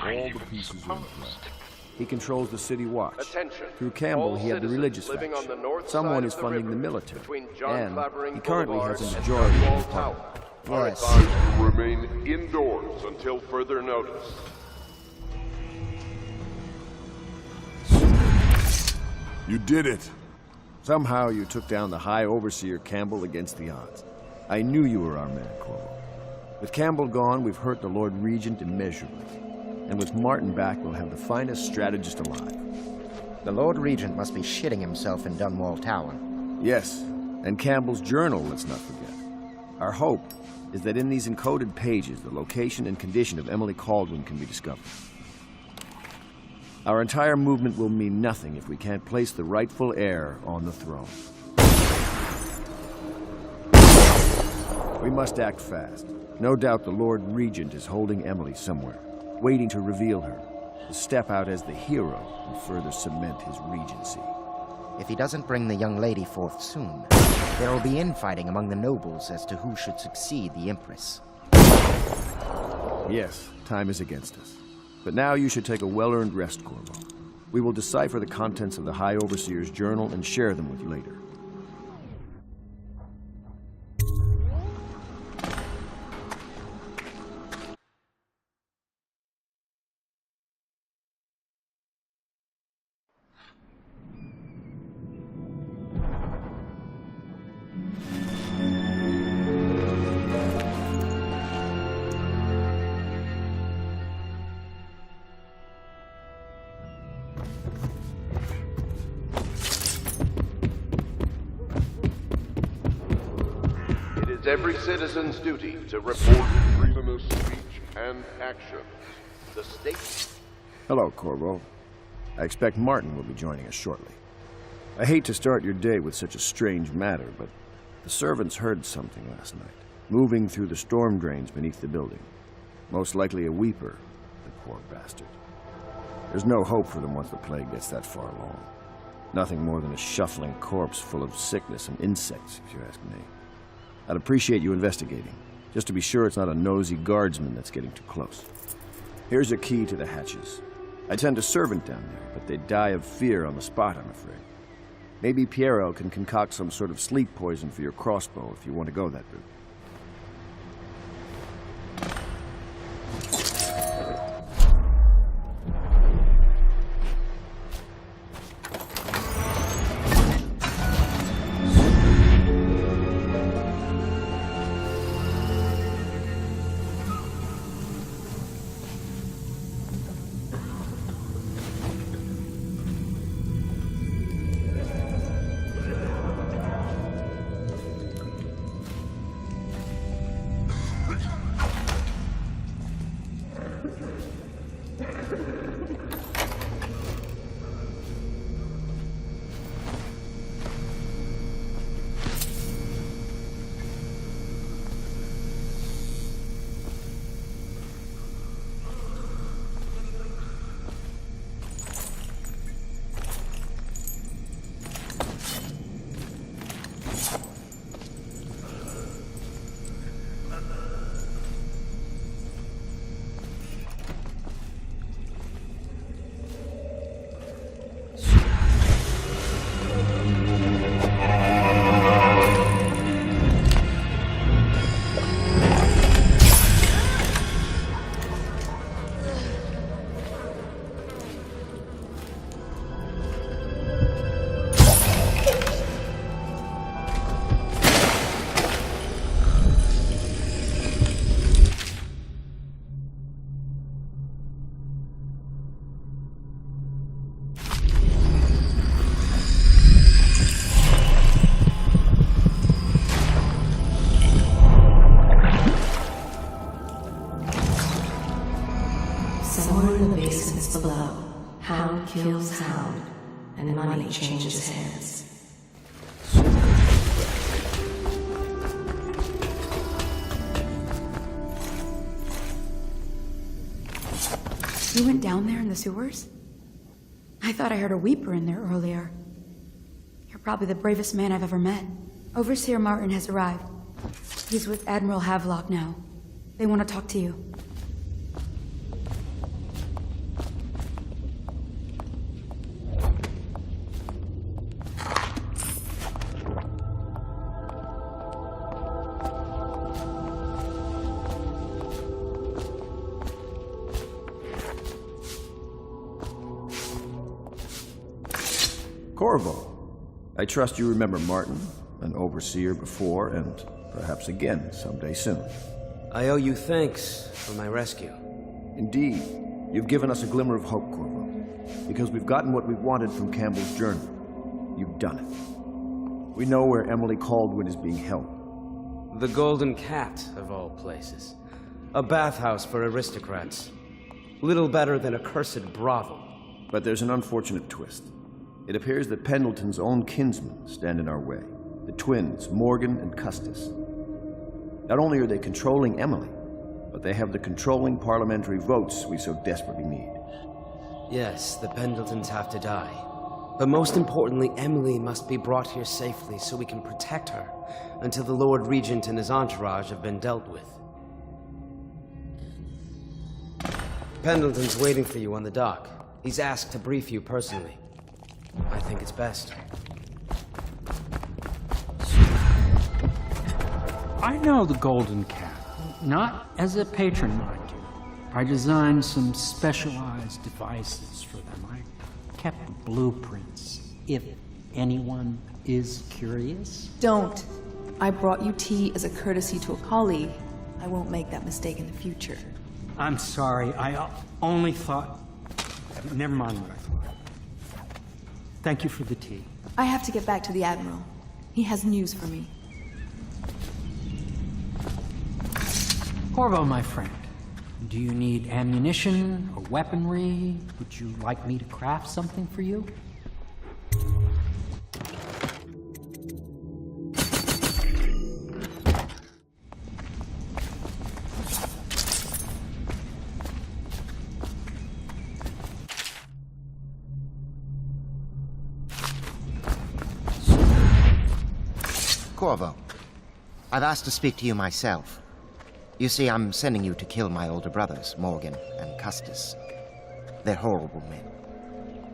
All the pieces are in place. He controls the city watch. Attention. Through Campbell, All he had the religious citizens living on faction. the north Someone side is of the funding the river, military. between John And Clavering he currently Boulevard has a and majority Wall in the parliament. Tower. Are Yes. advised to remain indoors until further notice. You did it! Somehow you took down the High Overseer Campbell against the odds. I knew you were our man, Corvo. With Campbell gone, we've hurt the Lord Regent immeasurably. And with Martin back, we'll have the finest strategist alive. The Lord Regent must be shitting himself in Dunwall Tower. Yes, and Campbell's journal, let's not forget. Our hope is that in these encoded pages, the location and condition of Emily Kaldwin can be discovered. Our entire movement will mean nothing if we can't place the rightful heir on the throne. We must act fast. No doubt the Lord Regent is holding Emily somewhere, waiting to reveal her, to step out as the hero and further cement his regency. If he doesn't bring the young lady forth soon, there will be infighting among the nobles as to who should succeed the Empress. Yes, time is against us. But now you should take a well-earned rest, Corvo. We will decipher the contents of the High Overseer's journal and share them with you later. It's every citizen's duty to report freedom of speech and action. The state... Hello, Corvo. I expect Martin will be joining us shortly. I hate to start your day with such a strange matter, but the servants heard something last night, moving through the storm drains beneath the building. Most likely a weeper, the poor bastard. There's no hope for them once the plague gets that far along. Nothing more than a shuffling corpse full of sickness and insects, if you ask me. I'd appreciate you investigating, just to be sure it's not a nosy guardsman that's getting too close. Here's a key to the hatches. I'd send a servant down there, but they'd die of fear on the spot, I'm afraid. Maybe Piero can concoct some sort of sleep poison for your crossbow if you want to go that route. Somewhere in the basements below, hound kills hound, and money changes hands. You went down there in the sewers? I thought I heard a weeper in there earlier. You're probably the bravest man I've ever met. Overseer Martin has arrived. He's with Admiral Havelock now. They want to talk to you. Corvo, I trust you remember Martin, an overseer before, and perhaps again someday soon. I owe you thanks for my rescue. Indeed, you've given us a glimmer of hope, Corvo. Because we've gotten what we've wanted from Campbell's journal. You've done it. We know where Emily Caldwin is being held. The Golden Cat, of all places. A bathhouse for aristocrats. Little better than a cursed brothel. But there's an unfortunate twist. It appears that Pendleton's own kinsmen stand in our way. The twins, Morgan and Custis. Not only are they controlling Emily, but they have the controlling parliamentary votes we so desperately need. Yes, the Pendletons have to die. But most importantly, Emily must be brought here safely so we can protect her until the Lord Regent and his entourage have been dealt with. Pendleton's waiting for you on the dock. He's asked to brief you personally. I think it's best. I know the Golden Cat, not as a patron, mind you. I designed some specialized devices for them. I kept blueprints, if anyone is curious. Don't. I brought you tea as a courtesy to a colleague. I won't make that mistake in the future. I'm sorry, I only thought... Never mind what I thought. Thank you for the tea. I have to get back to the Admiral. He has news for me. Corvo, my friend, do you need ammunition or weaponry? Would you like me to craft something for you? Corvo, I've asked to speak to you myself. You see, I'm sending you to kill my older brothers, Morgan and Custis. They're horrible men.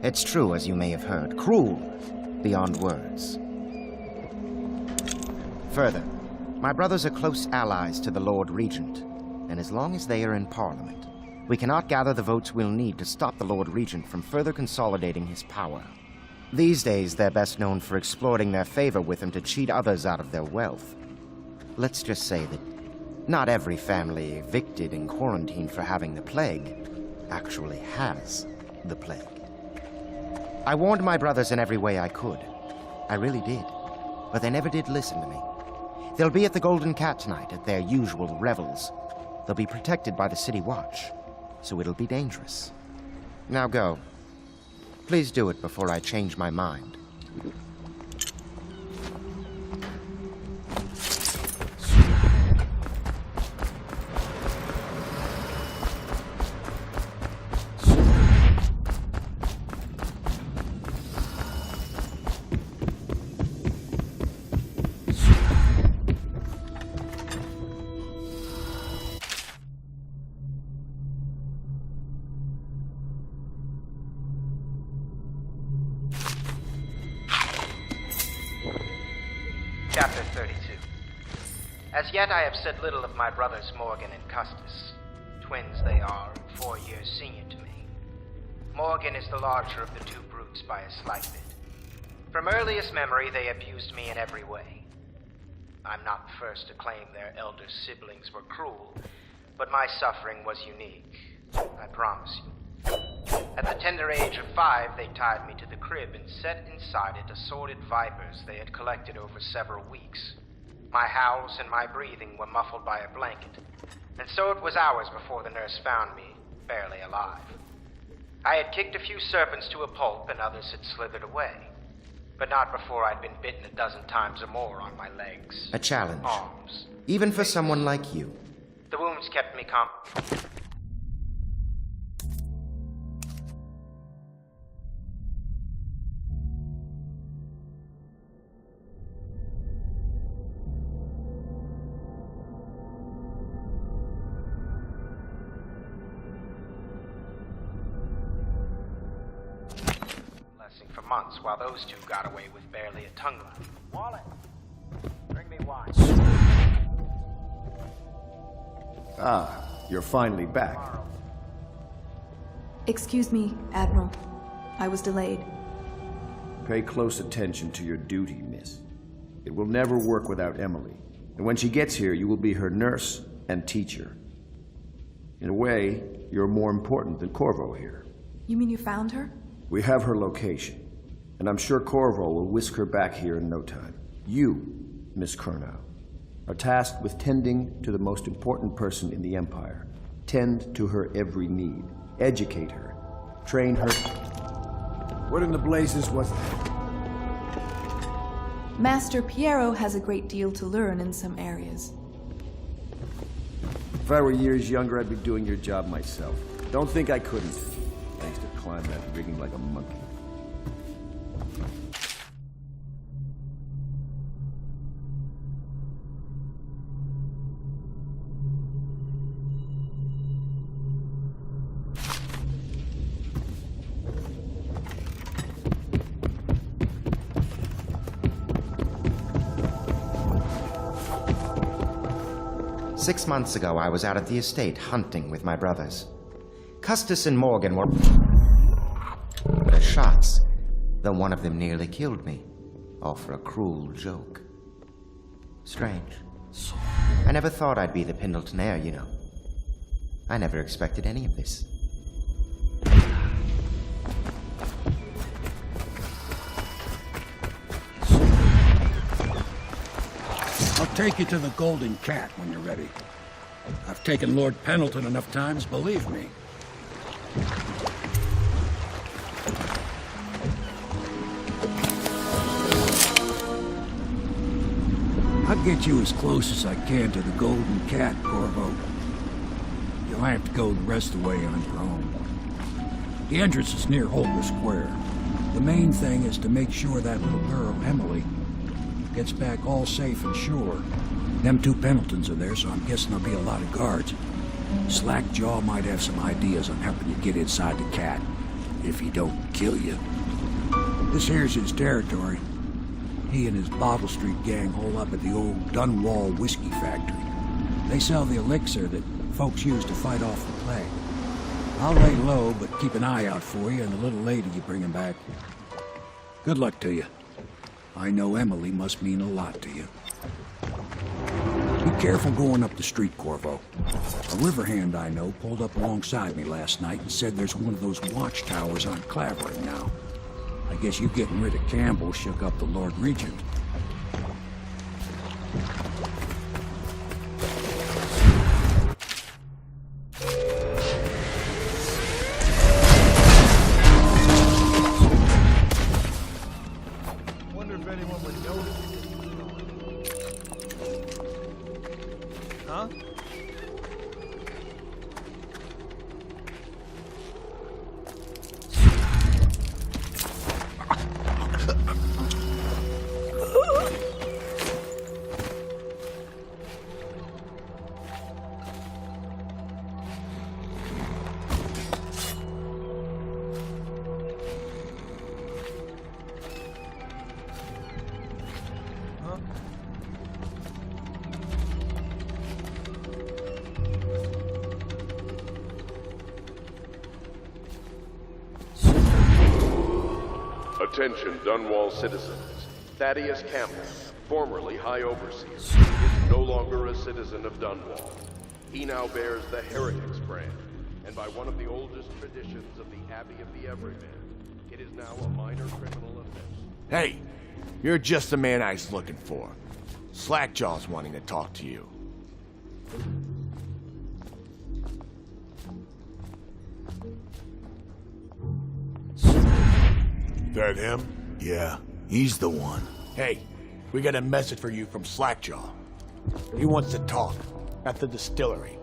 It's true, as you may have heard, cruel beyond words. Further, my brothers are close allies to the Lord Regent, and as long as they are in Parliament, we cannot gather the votes we'll need to stop the Lord Regent from further consolidating his power. These days, they're best known for exploiting their favor with him to cheat others out of their wealth. Let's just say that not every family evicted and quarantined for having the plague actually has the plague. I warned my brothers in every way I could. I really did. But they never did listen to me. They'll be at the Golden Cat tonight at their usual revels. They'll be protected by the City Watch, so it'll be dangerous. Now go. Please do it before I change my mind. Chapter 32. As yet I have said little of my brothers Morgan and Custis. Twins they are, and 4 years senior to me. Morgan is the larger of the two brutes by a slight bit. From earliest memory they abused me in every way. I'm not the first to claim their elder siblings were cruel, but my suffering was unique, I promise you. At the tender age of 5, they tied me to the crib and set inside it assorted vipers they had collected over several weeks. My howls and my breathing were muffled by a blanket, and so it was hours before the nurse found me, barely alive. I had kicked a few serpents to a pulp and others had slithered away, but not before I'd been bitten a dozen times or more on my legs. A challenge. Arms. Even for someone like you. The wounds kept me calm. For months, while those two got away with barely a tongue left. Wallet, bring me wine. Ah, you're finally back. Excuse me, Admiral. I was delayed. Pay close attention to your duty, miss. It will never work without Emily. And when she gets here, you will be her nurse and teacher. In a way, you're more important than Corvo here. You mean you found her? We have her location, and I'm sure Corvo will whisk her back here in no time. You, Miss Kurnow, are tasked with tending to the most important person in the Empire. Tend to her every need. Educate her. Train her. What in the blazes was that? Master Piero has a great deal to learn in some areas. If I were years younger, I'd be doing your job myself. Don't think I couldn't. I used to climb that rigging like a monkey. Six months ago, I was out at the estate hunting with my brothers. Custis and Morgan were shots, though one of them nearly killed me, all for a cruel joke. Strange. I never thought I'd be the Pendleton heir, you know. I never expected any of this. I'll take you to the Golden Cat when you're ready. I've taken Lord Pendleton enough times, believe me. I'll get you as close as I can to the Golden Cat, Corvo. You'll have to go the rest of the way on your own. The entrance is near Holger Square. The main thing is to make sure that little girl, Emily, gets back all safe and sure. Them two Pendletons are there, so I'm guessing there'll be a lot of guards. Slackjaw might have some ideas on helping you get inside the cat, if he don't kill you. This here's his territory. He and his Bottle Street gang hole up at the old Dunwall whiskey factory. They sell the elixir that folks use to fight off the plague. I'll lay low, but keep an eye out for you and the little lady you bring him back. Good luck to you. I know Emily must mean a lot to you. Be careful going up the street, Corvo. A river hand I know pulled up alongside me last night and said there's one of those watchtowers on Clavering now. I guess you getting rid of Campbell shook up the Lord Regent. Wonder if anyone would notice. Huh? Attention, Dunwall citizens. Thaddeus Campbell, formerly High Overseer, is no longer a citizen of Dunwall. He now bears the Heretics brand, and by one of the oldest traditions of the Abbey of the Everyman, it is now a minor criminal offense. Hey, you're just the man I was looking for. Slackjaw's wanting to talk to you. That him? Yeah, he's the one. Hey, we got a message for you from Slackjaw. He wants to talk at the distillery.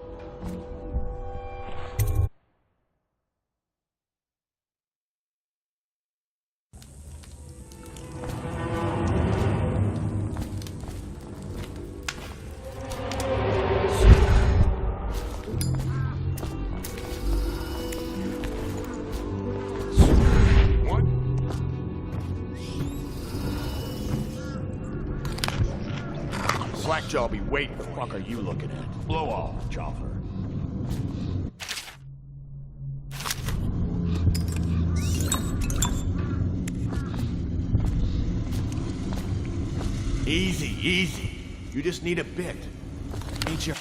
Slackjaw be waiting for you. What the fuck are you looking at? Blow off, Chopper. Easy, easy. You just need a bit. Ain't you?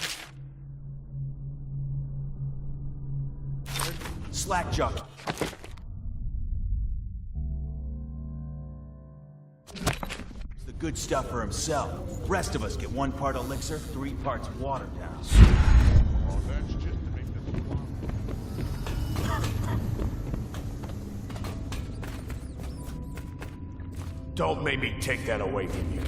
Slackjaw. It's the good stuff for himself. Rest of us get 1 part elixir, 3 parts watered down. Oh, that's just to make this Don't make me take that away from you.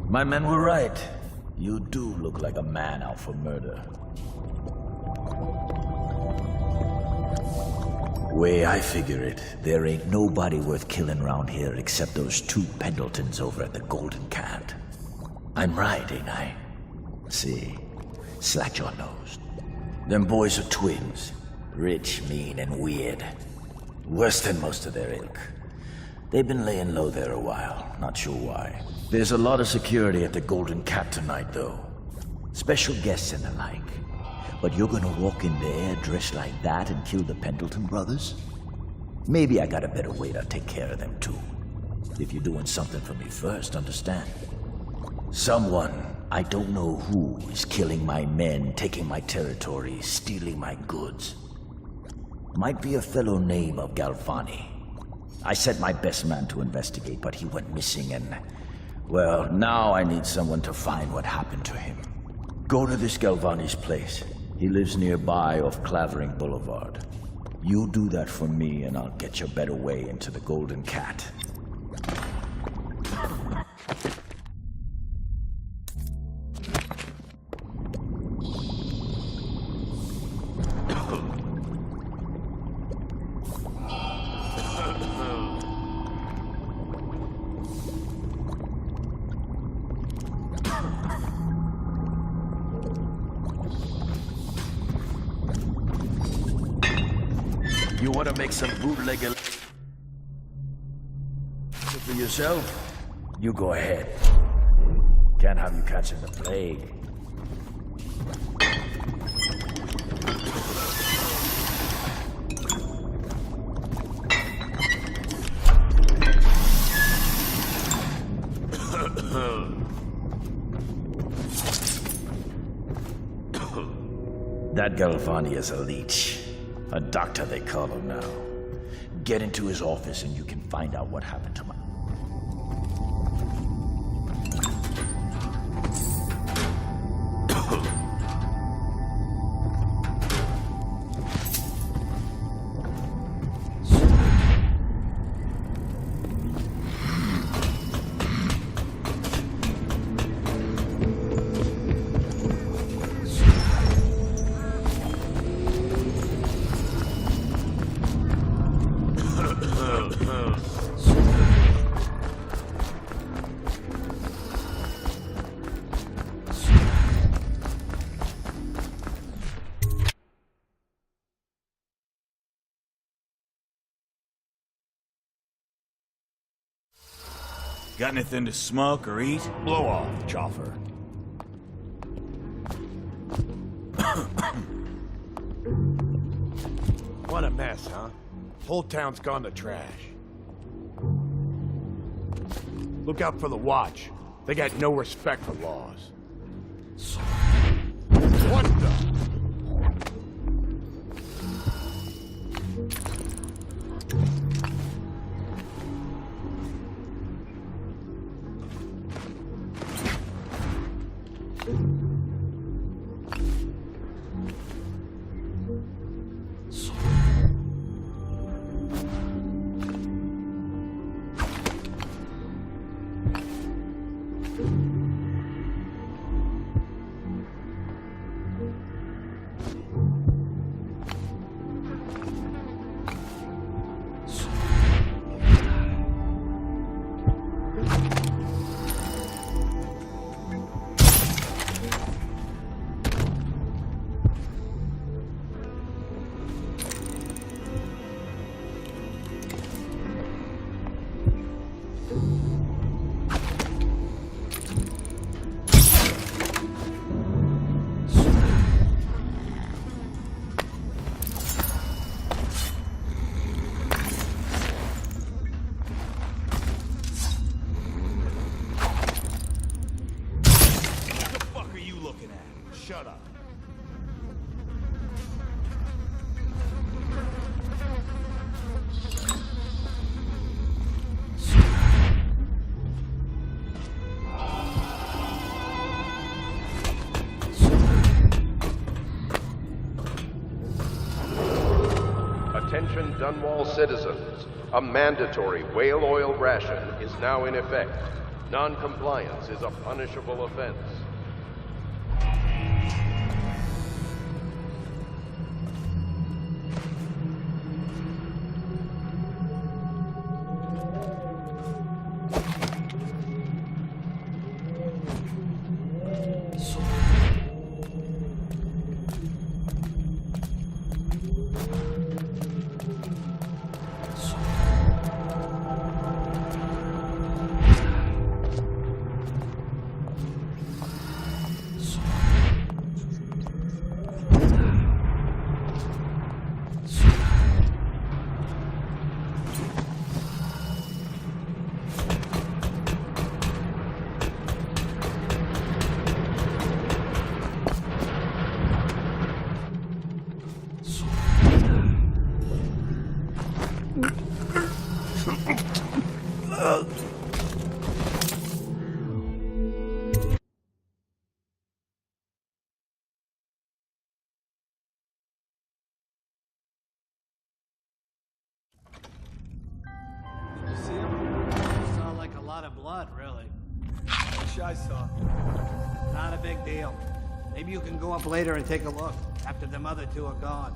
My men were right. You do look like a man out for murder. Way I figure it, there ain't nobody worth killing around here except those 2 Pendletons over at the Golden Cat. I'm right, ain't I? See, Slackjaw knows. Them boys are twins. Rich, mean, and weird. Worse than most of their ilk. They've been laying low there a while, not sure why. There's a lot of security at the Golden Cat tonight, though. Special guests and the like. But you're gonna walk in there dressed like that and kill the Pendleton brothers? Maybe I got a better way to take care of them, too. If you're doing something for me first, understand. Someone, I don't know who, is killing my men, taking my territory, stealing my goods. Might be a fellow named of Galvani. I sent my best man to investigate, but he went missing and... well, now I need someone to find what happened to him. Go to this Galvani's place. He lives nearby off Clavering Boulevard. You do that for me and I'll get you a better way into the Golden Cat. You want to make some bootlegger for yourself? You go ahead. Can't have you catching the plague. That Galvani is a leech. A doctor, they call him now. Get into his office and you can find out what happened to my... Got anything to smoke or eat? Blow off, Chopper. What a mess, huh? Whole town's gone to trash. Look out for the Watch. They got no respect for laws. What the? shut up. Attention Dunwall citizens. A mandatory whale oil ration is now in effect. Non-compliance is a punishable offense. Blood, really. Wish I saw. Not a big deal. Maybe you can go up later and take a look, after them other two are gone.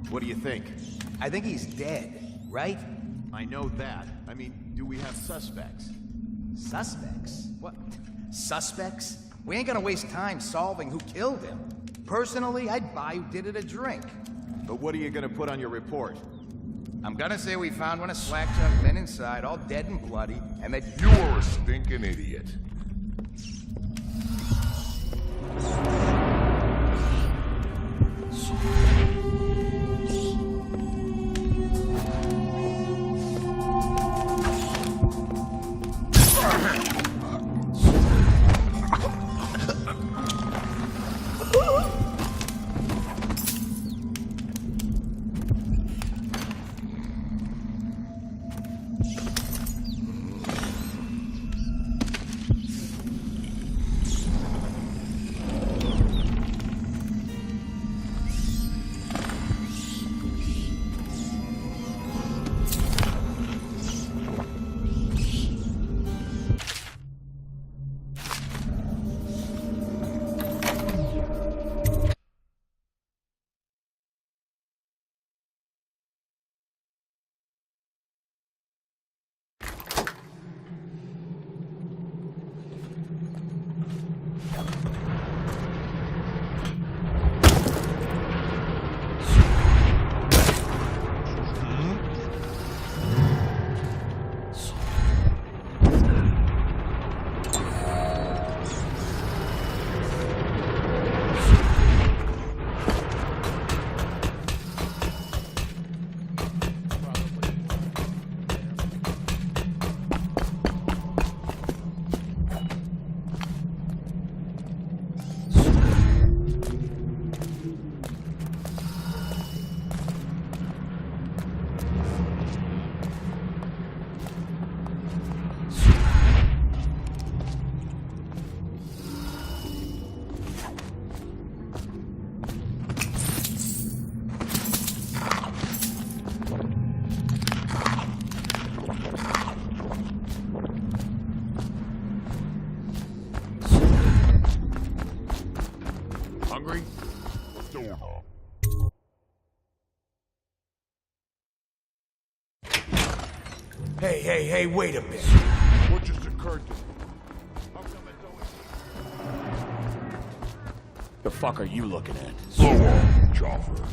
What do you think? I think he's dead, right? I know that. I mean, do we have suspects? Suspects? What? Suspects? We ain't gonna waste time solving who killed him. Personally, I'd buy who did it a drink. But what are you gonna put on your report? I'm gonna say we found one of Slackjaw's men inside, all dead and bloody, and that you're a stinking idiot. hungry? Don't. Hey, wait a minute. What just occurred to me? How come it's always... The fuck are you looking at? Slow on, Joffer.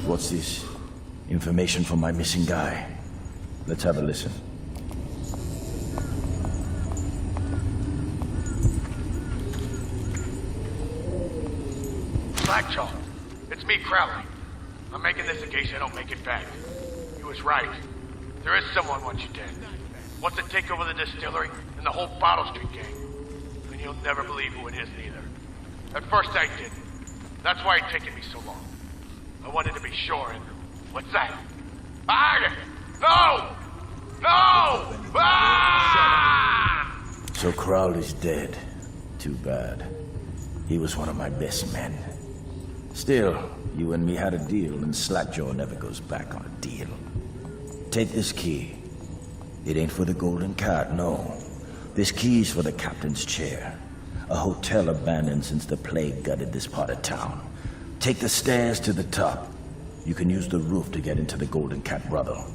What's this? Information from my missing guy. Let's have a listen. Slackjaw, it's me, Crowley. I'm making this in case I don't make it back. He was right. There is someone wants you dead. Wants to take over the distillery and the whole Bottle Street gang. And you'll never believe who it is, neither. At first I didn't. That's why it's taken me so long. I wanted to be sure, and what's that? No! No! Ah! So Crowley's dead. Too bad. He was one of my best men. Still, you and me had a deal, and Slackjaw never goes back on a deal. Take this key. It ain't for the Golden Cat, no. This key's for the captain's chair. A hotel abandoned since the plague gutted this part of town. Take the stairs to the top. You can use the roof to get into the Golden Cat Brothel.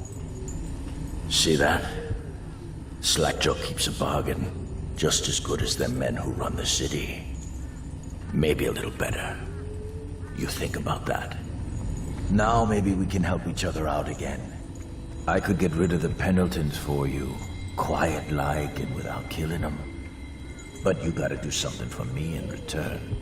See that? Slackjaw keeps a bargain. Just as good as the men who run the city. Maybe a little better. You think about that. Now maybe we can help each other out again. I could get rid of the Pendletons for you. Quiet-like and without killing them. But you gotta do something for me in return.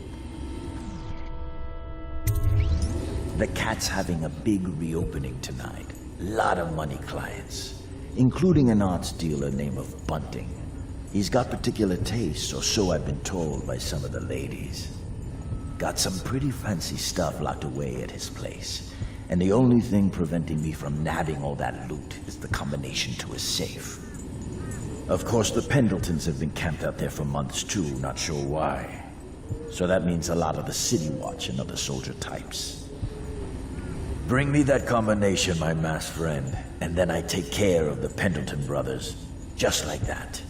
The Cat's having a big reopening tonight. Lot of money clients. Including an arts dealer named of Bunting. He's got particular tastes, or so I've been told by some of the ladies. Got some pretty fancy stuff locked away at his place. And the only thing preventing me from nabbing all that loot is the combination to his safe. Of course, the Pendletons have been camped out there for months too, not sure why. So that means a lot of the City Watch and other soldier types. Bring me that combination, my masked friend, and then I take care of the Pendleton brothers. Just like that.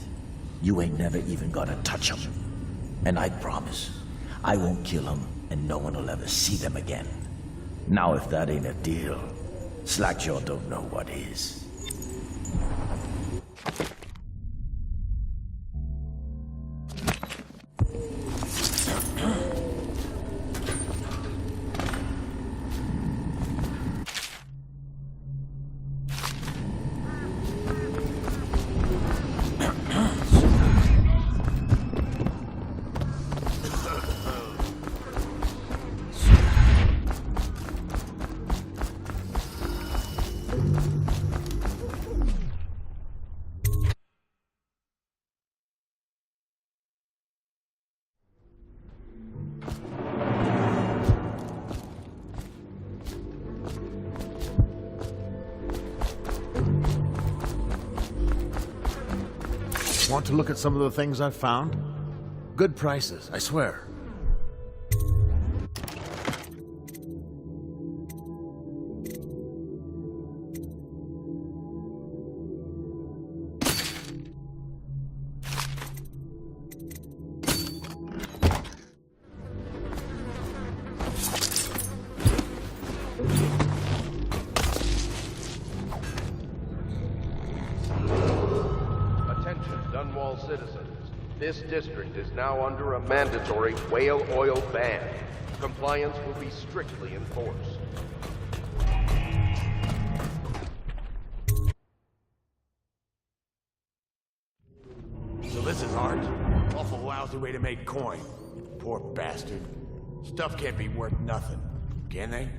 You ain't never even gonna touch them. And I promise, I won't kill them, and no one will ever see them again. Now if that ain't a deal, Slackjaw don't know what is. Want to look at some of the things I've found? Good prices, I swear. Citizens, this district is now under a mandatory whale oil ban. Compliance will be strictly enforced. So this is art? Awful lousy way to make coin. Poor bastard. Stuff can't be worth nothing, can they?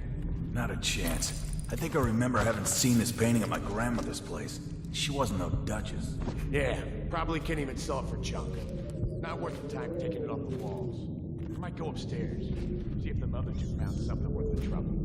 Not a chance. I think I remember having seen this painting at my grandmother's place. She wasn't no duchess. Yeah, probably can't even sell it for junk. Not worth the time taking it off the walls. I might go upstairs, see if them other two found something worth the trouble.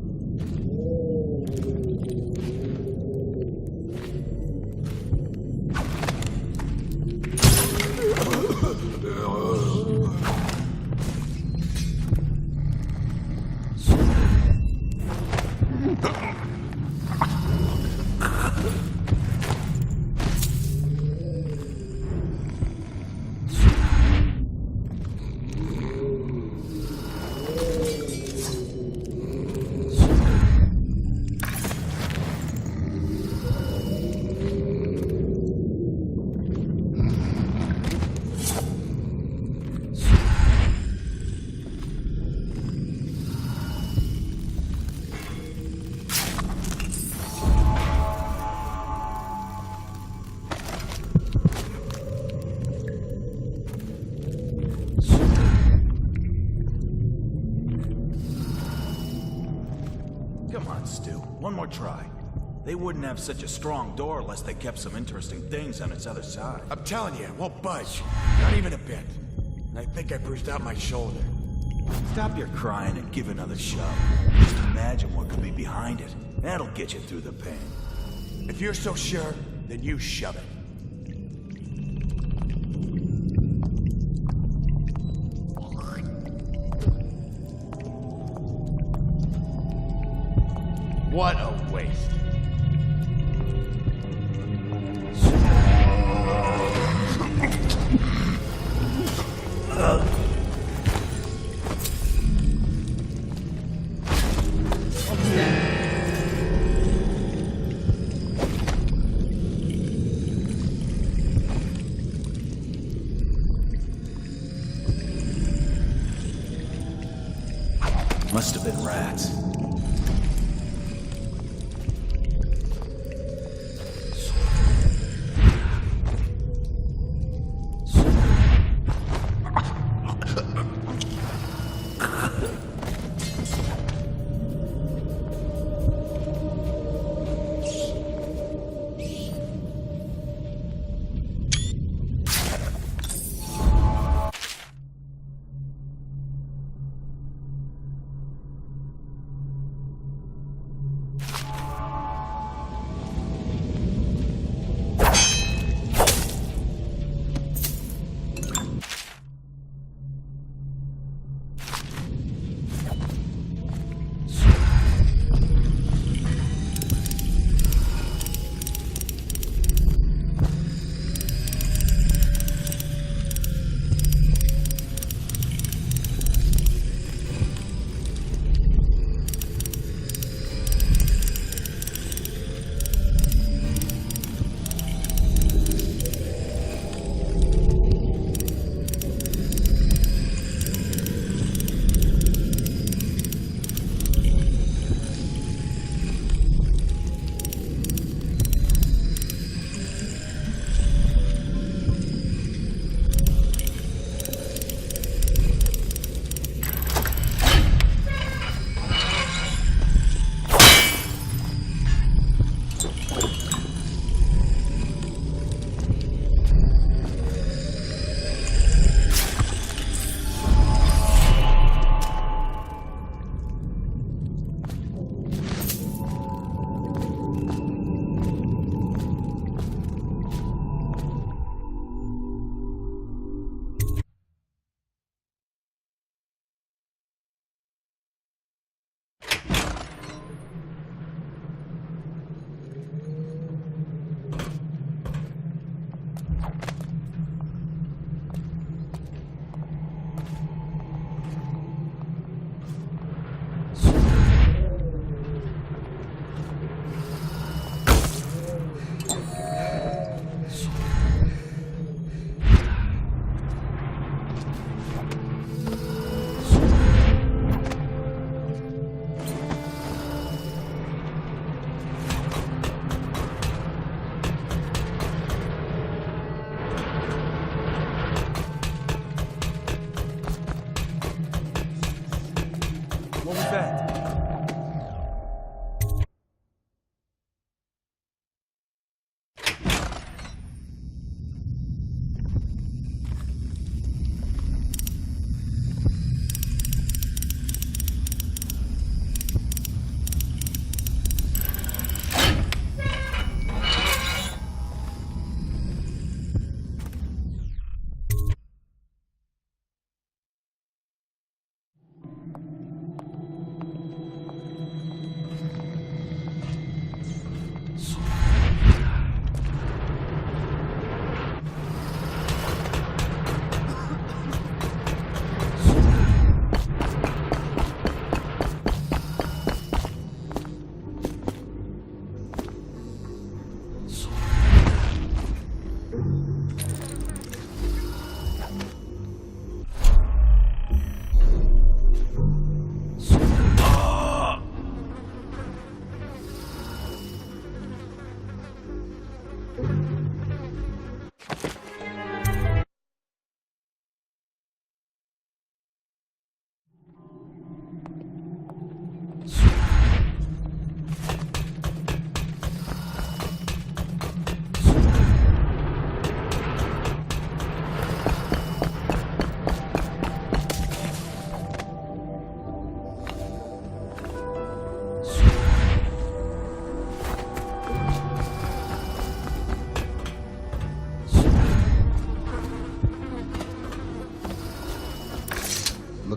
One more try. They wouldn't have such a strong door unless they kept some interesting things on its other side. I'm telling you, it won't budge. Not even a bit. And I think I bruised out my shoulder. Stop your crying and give another shove. Just imagine what could be behind it. That'll get you through the pain. If you're so sure, then you shove it. What a waste. Must have been rats.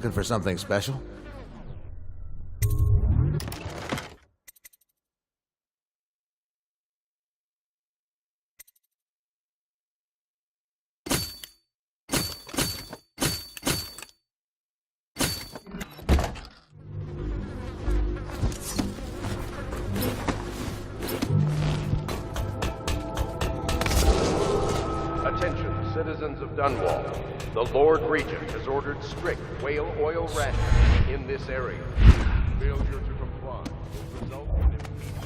Looking for something special? Attention, citizens of Dunwall. The Lord Regent has ordered strict whale oil rationing in this area. Failure to comply will result in immediate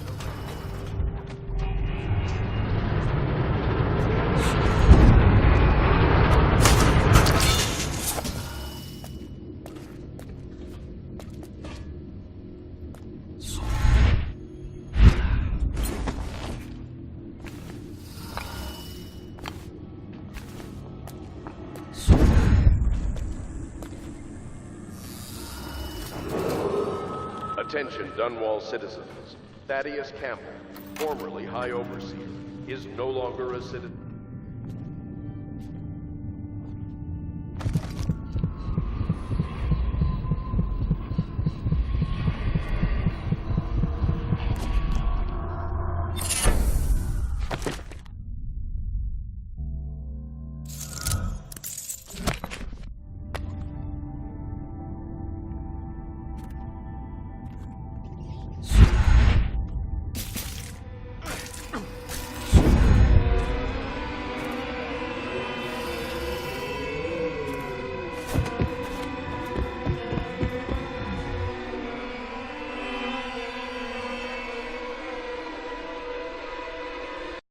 Attention, Dunwall citizens. Thaddeus Campbell, formerly High Overseer, is no longer a citizen.